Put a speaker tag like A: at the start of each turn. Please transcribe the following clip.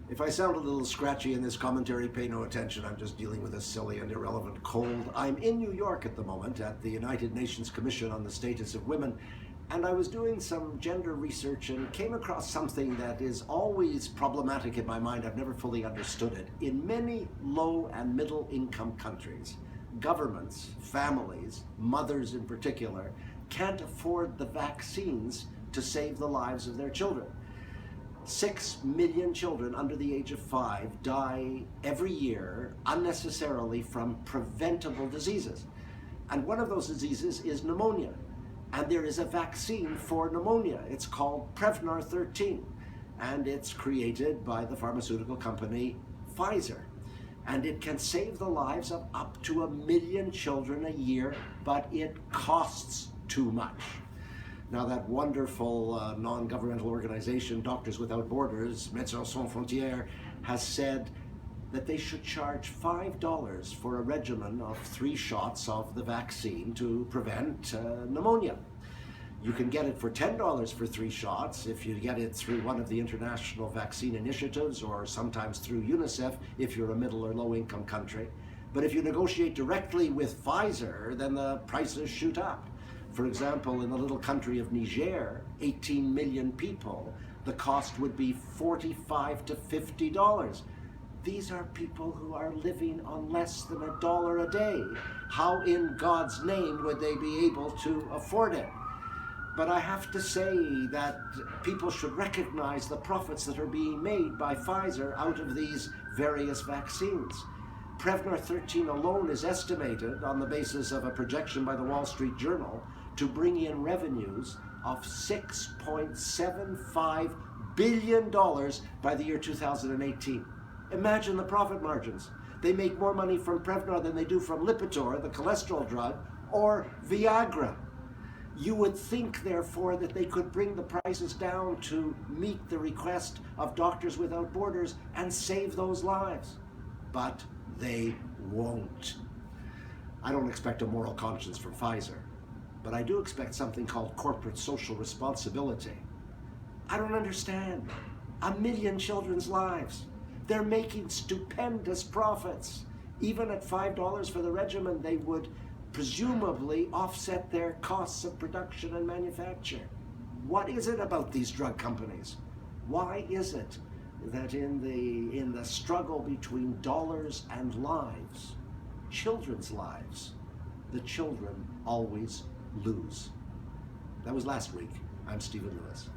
A: If I sound a little scratchy in this commentary, pay no attention. I'm just dealing with a silly and irrelevant cold. I'm in New York at the moment at the United Nations Commission on the Status of Women, and I was doing some gender research and came across something that is always problematic in my mind. I've never fully understood it. In many low and middle income countries, governments, families, mothers in particular, can't afford the vaccines to save the lives of their children. 6 million children under the age of 5 die every year unnecessarily from preventable diseases. And one of those diseases is pneumonia. And there is a vaccine for pneumonia. It's called Prevnar 13. And it's created by the pharmaceutical company Pfizer. And it can save the lives of up to 1 million children a year, but it costs too much. Now, that wonderful non-governmental organization, Doctors Without Borders, Médecins Sans Frontières, has said that they should charge $5 for a regimen of 3 shots of the vaccine to prevent pneumonia. You can get it for $10 for 3 shots if you get it through one of the international vaccine initiatives, or sometimes through UNICEF if you're a middle or low income country. But if you negotiate directly with Pfizer, then the prices shoot up. For example, in the little country of Niger, 18 million people, the cost would be $45 to $50. These are people who are living on less than $1 a day. How in God's name would they be able to afford it? But I have to say that people should recognize the profits that are being made by Pfizer out of these various vaccines. Prevnar 13 alone is estimated, on the basis of a projection by the Wall Street Journal, to bring in revenues of $6.75 billion by the year 2018. Imagine the profit margins. They make more money from Prevnar than they do from Lipitor, the cholesterol drug, or Viagra. You would think, therefore, that they could bring the prices down to meet the request of Doctors Without Borders and save those lives. But they won't. I don't expect a moral conscience from Pfizer, but I do expect something called corporate social responsibility. I don't understand. 1 million children's lives. They're making stupendous profits. Even at $5 for the regimen, they would presumably offset their costs of production and manufacture. What is it about these drug companies? Why is it that in the struggle between dollars and lives, children's lives, the children always lose? That was last week. I'm Stephen Lewis.